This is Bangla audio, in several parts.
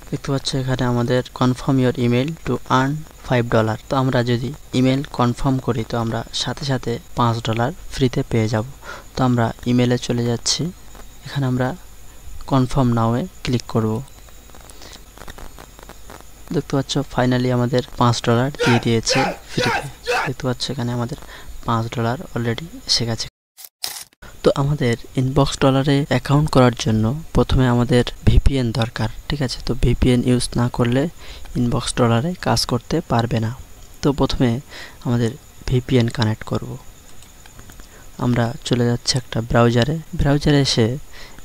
দেখতে পাচ্ছ এখানে আমাদের confirm your email to earn $5। তো আমরা যদি ইমেল কনফার্ম করি তো আমরা সাথে সাথে $5 ফ্রিতে পেয়ে যাব। তো আমরা ইমেলে চলে যাচ্ছি, এখানে আমরা কনফার্ম নাওয়ে ক্লিক করব। দেখতে পাচ্ছ ফাইনালি আমাদের $5 দিয়ে দিয়েছে ফ্রিতে। দেখতে পাচ্ছ এখানে আমাদের $5 অলরেডি এসে গেছে। তো আমাদের ইনবক্স ডলারে অ্যাকাউন্ট করার জন্য প্রথমে আমাদের ভিপিএন দরকার, ঠিক আছে। তো ভিপিএন ইউজ না করলে ইনবক্স ডলারে কাজ করতে পারবে না। তো প্রথমে আমাদের ভিপিএন কানেক্ট করব। আমরা চলে যাচ্ছি একটা ব্রাউজারে এসে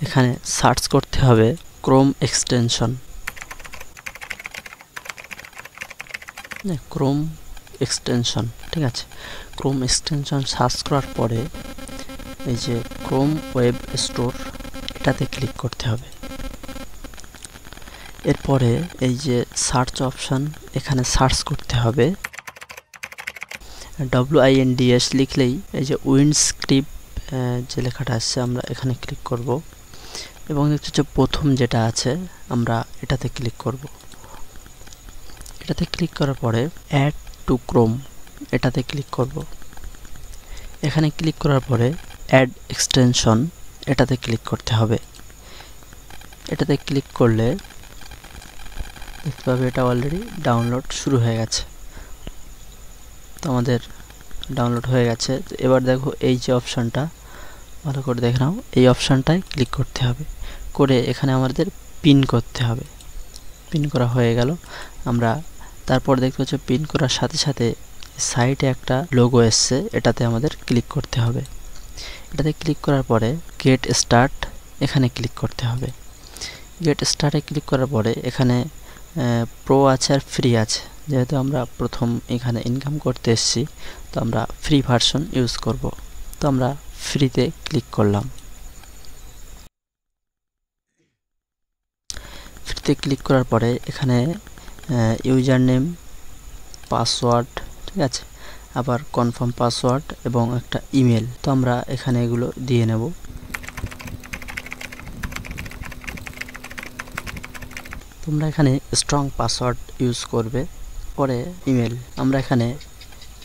এখানে সার্চ করতে হবে ক্রোম এক্সটেনশন। ক্রোম এক্সটেনশন, ঠিক আছে। ক্রোম এক্সটেনশন সার্চ করার পরে এই যে ক্রোম ওয়েব স্টোর, এটাতে ক্লিক করতে হবে। এরপরে এই যে সার্চ অপশন, এখানে সার্চ করতে হবে WINDS লিখলেই এই যে উইন্ডস্ক্রিপ্ট যে লেখাটা আসছে আমরা এখানে ক্লিক করব এবং দেখতে হচ্ছে প্রথম যেটা আছে আমরা এটাতে ক্লিক করব। এটাতে ক্লিক করার পরে অ্যাড টু ক্রোম এটাতে ক্লিক করব। এখানে ক্লিক করার পরে অ্যাড এক্সটেনশন এটাতে ক্লিক করতে হবে। এটাতে ক্লিক করলে দেখতে পাবে এটা অলরেডি ডাউনলোড শুরু হয়ে গেছে। তো আমাদের ডাউনলোড হয়ে গেছে। তো এবার দেখো এই যে অপশনটা ভালো করে দেখে নাও, এই অপশনটায় ক্লিক করতে হবে, করে এখানে আমাদের পিন করতে হবে। পিন করা হয়ে গেল। আমরা তারপর দেখতে পাচ্ছি পিন করার সাথে সাথে সাইডে একটা লোগো এসছে, এটাতে আমাদের ক্লিক করতে হবে। এটাতে ক্লিক করার পরে গেট স্টার্ট এখানে ক্লিক করতে হবে। গেট স্টার্টে ক্লিক করার পরে এখানে প্রো আছে আর ফ্রি আছে। যেহেতু আমরা প্রথম এখানে ইনকাম করতে এসেছি তো আমরা ফ্রি ভার্সন ইউজ করব। তো আমরা ফ্রিতে ক্লিক করলাম। ফ্রিতে ক্লিক করার পরে এখানে ইউজার নেম, পাসওয়ার্ড, ঠিক আছে, আবার কনফার্ম পাসওয়ার্ড এবং একটা ইমেল। তো আমরা এখানে এগুলো দিয়ে নেব। তোমরা এখানে স্ট্রং পাসওয়ার্ড ইউজ করবে। পরে ইমেল, আমরা এখানে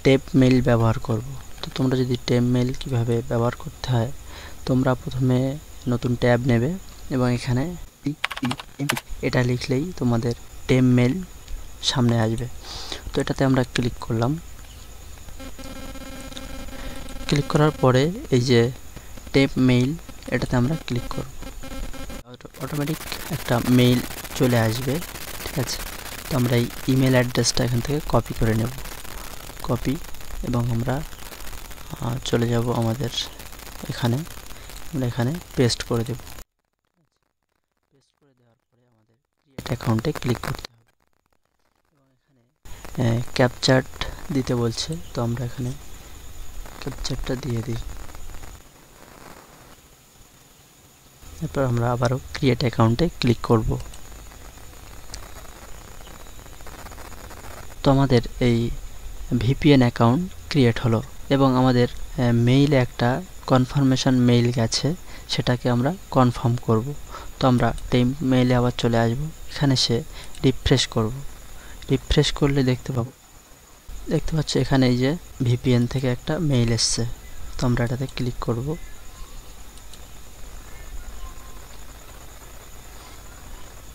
টেপ মেইল ব্যবহার করব। তো তোমরা যদি টেপ মেইল কীভাবে ব্যবহার করতে হয়, তোমরা প্রথমে নতুন ট্যাব নেবে এবং এখানে এটা লিখলেই তোমাদের টেপ মেইল সামনে আসবে। তো এটাতে আমরা ক্লিক করলাম। ক্লিক করার পরে এই যে টেপ মেইল এটাতে আমরা ক্লিক করব। অটোমেটিক একটা মেইল চলে আসবে, ঠিক আছে। তো আমরা এই ইমেল অ্যাড্রেসটা এখান থেকে কপি করে নেব, কপি, এবং আমরা চলে যাব আমাদের এখানে, আমরা এখানে পেস্ট করে দেব। পেস্ট করে দেওয়ার পরে আমাদের ক্রিয়েট অ্যাকাউন্টে ক্লিক করতে হবে এবং এখানে ক্যাপচার্ট দিতে বলছে। তো আমরা এখানে ক্যাপচারটা দিয়ে দিই। এরপর আমরা আবারও ক্রিয়েট অ্যাকাউন্টে ক্লিক করব। তো আমাদের এই ভিপিএন অ্যাকাউন্ট ক্রিয়েট হলো এবং আমাদের মেইলে একটা কনফার্মেশন মেইল গেছে, সেটাকে আমরা কনফার্ম করব। তো আমরা টেম্প মেইলে আবার চলে আসব, এখানে সে রিফ্রেশ করব। রিফ্রেশ করলে দেখতে পাচ্ছি এখানে এই যে ভিপিএন থেকে একটা মেইল এসছে। তো আমরা এটাতে ক্লিক করব।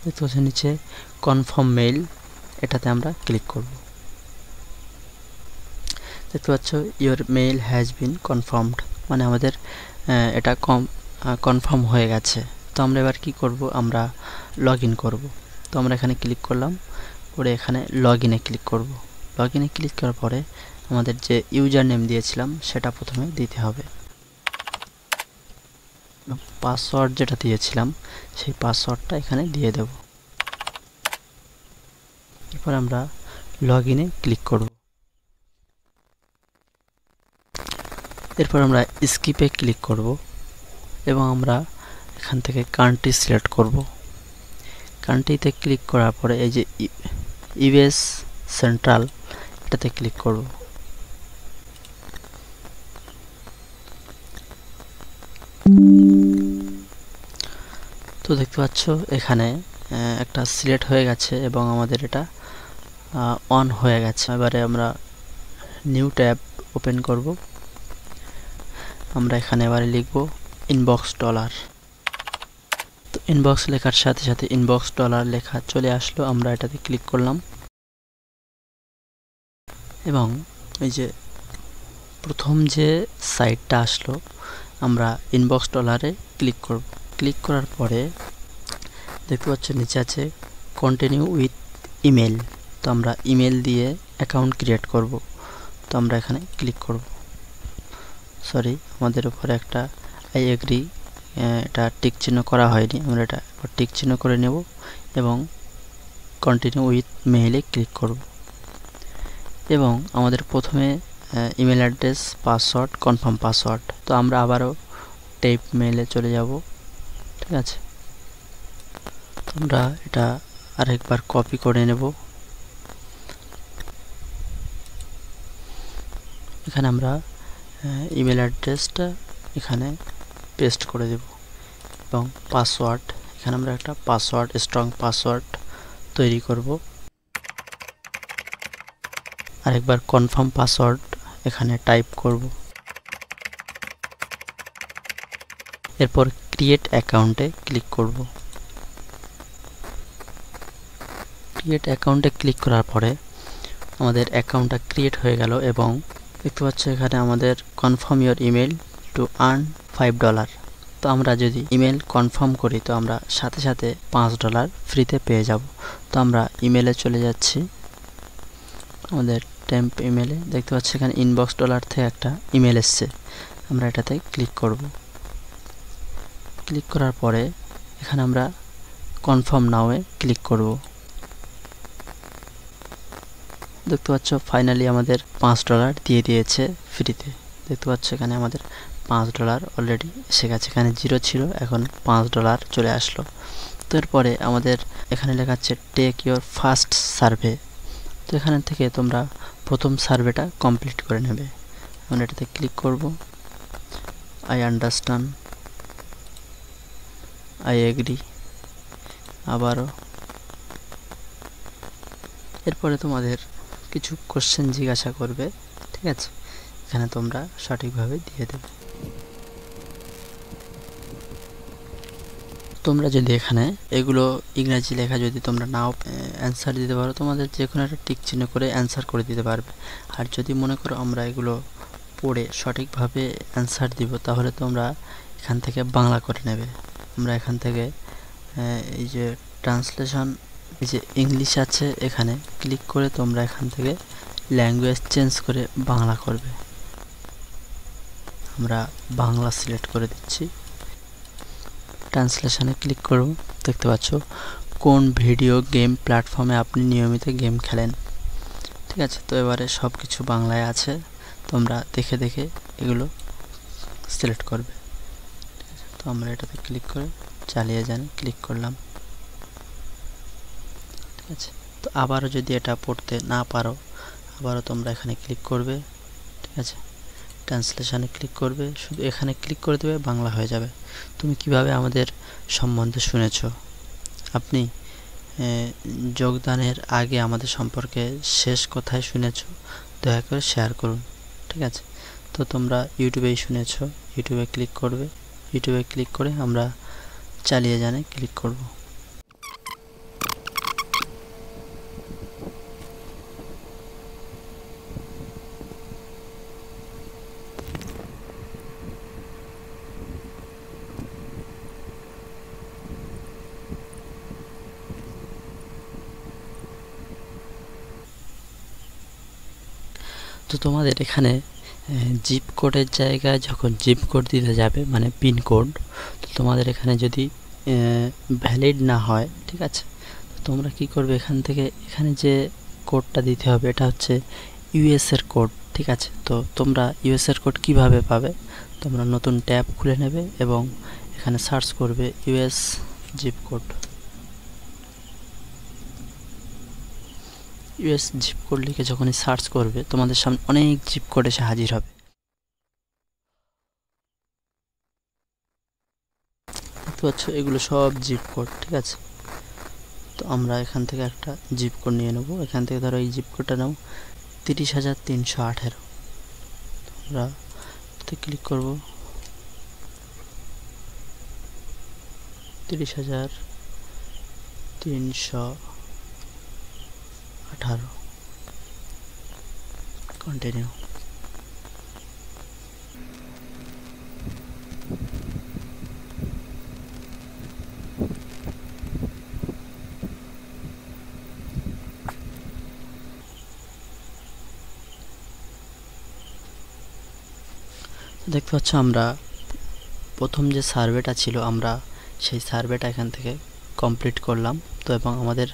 দেখতে পাচ্ছি নিচে কনফার্ম মেইল, এটাতে আমরা ক্লিক করব। দেখতে পাচ্ছ your mail has been confirmed, মানে আমাদের এটা কনফার্ম হয়ে গেছে। তো আমরা এবার কি করব, আমরা লগ ইন করব। তো আমরা এখানে ক্লিক করলাম, করে এখানে লগ ইনে ক্লিক করব। লগ ইনে ক্লিক করার পরে আমাদের যে ইউজার নেম দিয়েছিলাম সেটা প্রথমে দিতে হবে। পাসওয়ার্ড যেটা দিয়েছিলাম সেই পাসওয়ার্ডটা এখানে দিয়ে দেব। এরপর আমরা লগ ইনে ক্লিক করব। এরপর আমরা স্কিপে ক্লিক করব এবং আমরা এখান থেকে কান্ট্রি সিলেক্ট করব। কান্ট্রিতে ক্লিক করার পরে এই যে ইউএস সেন্ট্রাল এটাতে ক্লিক করব। তো দেখতে পাচ্ছ এখানে একটা সিলেক্ট হয়ে গেছে এবং আমাদের এটা অন হয়ে গেছে। এবারে আমরা নিউ ট্যাব ওপেন করব। আমরা এখানে এবারে লিখব ইনবক্স ডলার। তো ইনবক্স লেখার সাথে সাথে ইনবক্স ডলার লেখা চলে আসলো। আমরা এটাতে ক্লিক করলাম এবং এই যে প্রথম যে সাইটটা আসলো আমরা ইনবক্স ডলারে ক্লিক করব। ক্লিক করার পরে দেখতে পাচ্ছেন নিচে আছে কন্টিনিউ উইথ ইমেল। তো আমরা ইমেল দিয়ে অ্যাকাউন্ট ক্রিয়েট করব। তো আমরা এখানে ক্লিক করব। সরি, আমাদের উপরে একটা আই এগ্রি এটা টিক চিহ্ন করা হয়নি, আমরা এটা টিক চিহ্ন করে নেব এবং কন্টিনিউ উইথ মেইলে ক্লিক করব এবং আমাদের প্রথমে email address, password, confirm password. তো আমরা আবারও টাইপ মেইলে চলে যাব। ঠিক আছে, আমরা এটা আরেকবার কপি করে নেব। এখানে আমরা ইমেল অ্যাড্রেসটা এখানে পেস্ট করে দেব এবং পাসওয়ার্ড, এখানে আমরা একটা পাসওয়ার্ড, স্ট্রং পাসওয়ার্ড তৈরি করব। আরেকবার কনফার্ম পাসওয়ার্ড এখানে টাইপ করব। এরপর ক্রিয়েট অ্যাকাউন্টে ক্লিক করব। ক্রিয়েট অ্যাকাউন্টে ক্লিক করার পরে আমাদের অ্যাকাউন্টটা ক্রিয়েট হয়ে গেল এবং দেখতে পাচ্ছ এখানে আমাদের confirm your email to earn $5। তো আমরা যদি ইমেল কনফার্ম করি তো আমরা সাথে সাথে $5 ফ্রিতে পেয়ে যাব। তো আমরা ইমেলে চলে যাচ্ছি। আমাদের টেম্প ইমেলে দেখতে পাচ্ছি এখানে ইনবক্স ডলার থেকে একটা ইমেল এসছে। আমরা এটাতে ক্লিক করব। ক্লিক করার পরে এখানে আমরা কনফার্ম নাওয়ে ক্লিক করব। দেখতে পাচ্ছ ফাইনালি আমাদের $5 দিয়ে দিয়েছে ফ্রিতে। দেখতে পাচ্ছ এখানে আমাদের $5 অলরেডি এসে গেছে। এখানে 0 ছিল, এখন $5 চলে আসলো। তো এরপরে আমাদের এখানে লেখা আছে টেক ইওর ফার্স্ট সার্ভে। তো এখান থেকে তোমরা প্রথম সার্ভেটা কমপ্লিট করে নেবে। আমরা এটাতে ক্লিক করব। আই আন্ডারস্ট্যান্ড, আই এগ্রি, আবারও। এরপরে তোমাদের কিছু কোশ্চেন জিজ্ঞাসা করবে। ঠিক আছে, এখানে তোমরা সঠিকভাবে দিয়ে দেবে। তোমরা যদি এখানে এগুলো ইংরাজি লেখা যদি তোমরা নাও অ্যান্সার দিতে পারো, তোমাদের যে কোনো একটা টিক চিহ্ন করে অ্যান্সার করে দিতে পারবে। আর যদি মনে করো আমরা এগুলো পড়ে সঠিকভাবে অ্যান্সার দিব, তাহলে তোমরা এখান থেকে বাংলা করে নেবে। আমরা এখান থেকে এই যে ট্রান্সলেশন, এই যে ইংলিশ আছে এখানে ক্লিক করে তোমরা এখান থেকে ল্যাঙ্গুয়েজ চেঞ্জ করে বাংলা করবে। আমরা বাংলা সিলেক্ট করে দিচ্ছি। ট্রান্সলেশনে ক্লিক করব। দেখতে পাচ্ছ কোন ভিডিও গেম প্ল্যাটফর্মে আপনি নিয়মিত গেম খেলেন। ঠিক আছে, তো এবারে সব কিছু বাংলায় আছে, তোমরা দেখে দেখে এগুলো সিলেক্ট করবে। তো আমরা এটাতে ক্লিক করে চালিয়ে যান, ক্লিক করলাম। ঠিক আছে, তো আবারও যদি এটা পড়তে না পারো আবারও তোমরা এখানে ক্লিক করবে। ঠিক আছে, ট্রান্সলেশনে ক্লিক করবে, শুধু এখানে ক্লিক করে দেবে, বাংলা হয়ে যাবে। তুমি কিভাবে আমাদের সম্বন্ধে শুনেছ, আপনি যোগদানের আগে আমাদের সম্পর্কে শেষ কোথায় শুনেছ, দয়া করে শেয়ার করুন। ঠিক আছে, তো তোমরা ইউটিউবেই শুনেছ, ইউটিউবে ক্লিক করবে। ইউটিউবে ক্লিক করে আমরা চালিয়ে যানে ক্লিক করব। তো তোমাদের এখানে জিপ কোডের জায়গায় যখন জিপ কোড দিতে যাবে, মানে পিন কোড, তো তোমাদের এখানে যদি ভ্যালিড না হয়, ঠিক আছে, তো তোমরা কি করবে, এখান থেকে এখানে যে কোডটা দিতে হবে এটা হচ্ছে ইউএস এর কোড। ঠিক আছে, তো তোমরা ইউএস এর কোড কিভাবে পাবে, তোমরা নতুন ট্যাব খুলে নেবে এবং এখানে সার্চ করবে US zip code. US zip code লিখে যখনই সার্চ করবে তোমাদের সামনে অনেক জিপ কোড এসে হাজির হবে। দেখতে পাচ্ছ এগুলো সব জিপ কোড। ঠিক আছে, তো আমরা এখান থেকে একটা জিপ কোড নিয়ে নেব। এখান থেকে ধরো এই জিপ কোডটা নাও 30,318। আমরা এটাতে ক্লিক করব। 30,318 কন্টিনিউ। দেখতে পাচ্ছ আমরা প্রথম যে সার্ভেটা ছিল আমরা সেই সার্ভেটা এখান থেকে কমপ্লিট করলাম। তো এবং আমাদের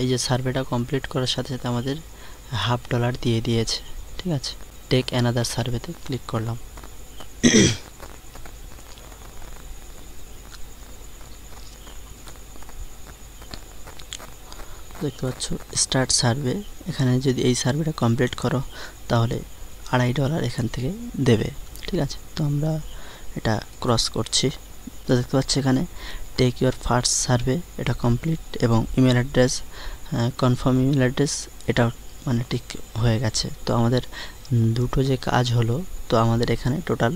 এই যে সার্ভেটা কমপ্লিট করার সাথে সাথে আমাদের $50 দিয়ে দিয়েছে। ঠিক আছে, টেক অ্যানাদার সার্ভেতে ক্লিক করলাম। দেখতে পাচ্ছ স্টার্ট সার্ভে। এখানে যদি এই সার্ভেটা কমপ্লিট করো তাহলে $2.5 এখান থেকে দেবে। ঠিক আছে, তো আমরা এটা ক্রস করছি। তো দেখতে পাচ্ছি এখানে টেক ইউর ফার্স্ট সার্ভে, এটা কমপ্লিট এবং email address confirm email address এটা মানে ঠিক হয়ে গেছে। তো আমাদের দুটো যে কাজ হলো, তো আমাদের এখানে টোটাল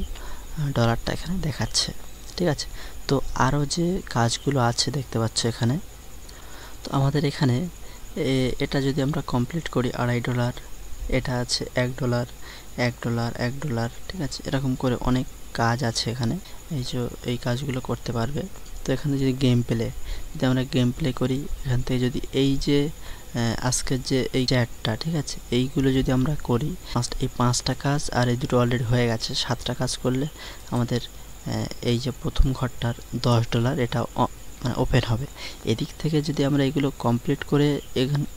ডলারটা এখানে দেখাচ্ছে। ঠিক আছে, তো আরও যে কাজগুলো আছে দেখতে পাচ্ছ এখানে। তো আমাদের এখানে এটা যদি আমরা কমপ্লিট করি $2.5, এটা আছে $1, $1, $1। ঠিক আছে, এরকম করে অনেক কাজ আছে এখানে। এই যে এই কাজগুলো করতে পারবে। তো এখানে যদি গেম প্লে, যদি আমরা গেম প্লে করি এখান থেকে যদি এই যে আজকের যে এই চ্যাটটা, ঠিক আছে, এইগুলো যদি আমরা করি এই 5টা কাজ আর এই দুটো অলরেডি হয়ে গেছে। 7টা কাজ করলে আমাদের এই যে প্রথম ঘরটার $10 এটা মানে ওপেন হবে। এদিক থেকে যদি আমরা এগুলো কমপ্লিট করে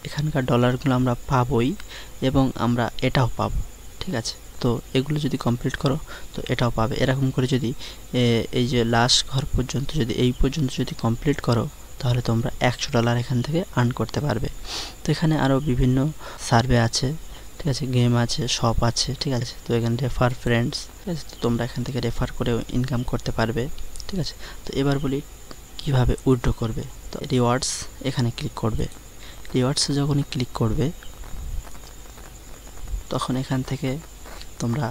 এখানকার ডলারগুলো আমরা পাবোই এবং আমরা এটাও পাবো। ঠিক আছে, তো এগুলো যদি কমপ্লিট করো তো এটাও পাবে। এরকম করে যদি এই যে লাস্ট ঘর পর্যন্ত যদি এই পর্যন্ত যদি কমপ্লিট করো তাহলে তোমরা $100 এখান থেকে আর্ন করতে পারবে। তো এখানে আরও বিভিন্ন সার্ভে আছে। ঠিক আছে, গেম আছে, শপ আছে। ঠিক আছে, তো এখানে রেফার ফ্রেন্ডস, ঠিক আছে, তো তোমরা এখান থেকে রেফার করেও ইনকাম করতে পারবে। ঠিক আছে, তো এবার বলি কিভাবে উইথড্র করবে। তো রিওয়ার্ডস এখানে ক্লিক করবে। রিওয়ার্ডসে যখনই ক্লিক করবে তখন এখান থেকে তোমরা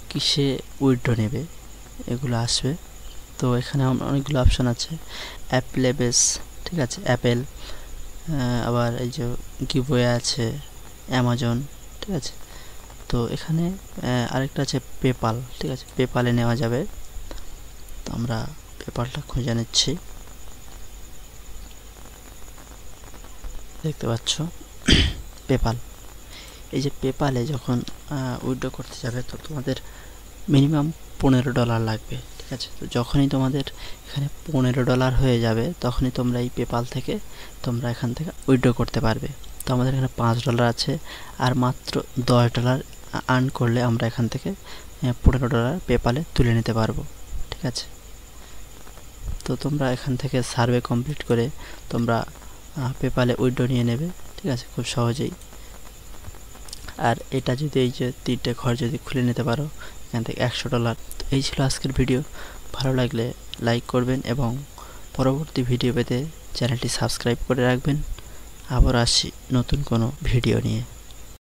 কিসে উইথড্র নেবে এগুলো আসবে। তো এখানে অনেকগুলো অপশান আছে। অ্যাপলেবেস, ঠিক আছে, অ্যাপেল, আবার এই যে গিভওয়ে আছে, অ্যামাজন। ঠিক আছে, তো এখানে আরেকটা আছে পেপাল। ঠিক আছে, পেপালে নেওয়া যাবে। তো আমরা পেপালটা খুঁজে নিচ্ছি। দেখতে পাচ্ছ পেপাল। এই যে পেপালে যখন উইথড্র করতে যাবে তো তোমাদের মিনিমাম $15 লাগবে। ঠিক আছে, তো যখনই তোমাদের এখানে $15 হয়ে যাবে তখনই তোমরা এই পেপাল থেকে তোমরা এখান থেকে উইথড্র করতে পারবে। তো আমাদের এখানে $5 আছে আর মাত্র $10 আর্ন করলে আমরা এখান থেকে $15 পেপালে তুলে নিতে পারবো। ঠিক আছে, তো তোমরা এখান থেকে সার্ভে কমপ্লিট করে তোমরা পেপালে উইথড্র নিয়ে নেবে। ঠিক আছে, খুব সহজেই। আর এটা যদি এই যে 3টে ঘর যদি খুলে নিতে পারো এখান থেকে $100। তো এই ছিল আজকের ভিডিও। ভালো লাগলে লাইক করবেন এবং পরবর্তী ভিডিও পেতে চ্যানেলটি সাবস্ক্রাইব করে রাখবেন। আবার আসছি নতুন কোনো ভিডিও নিয়ে।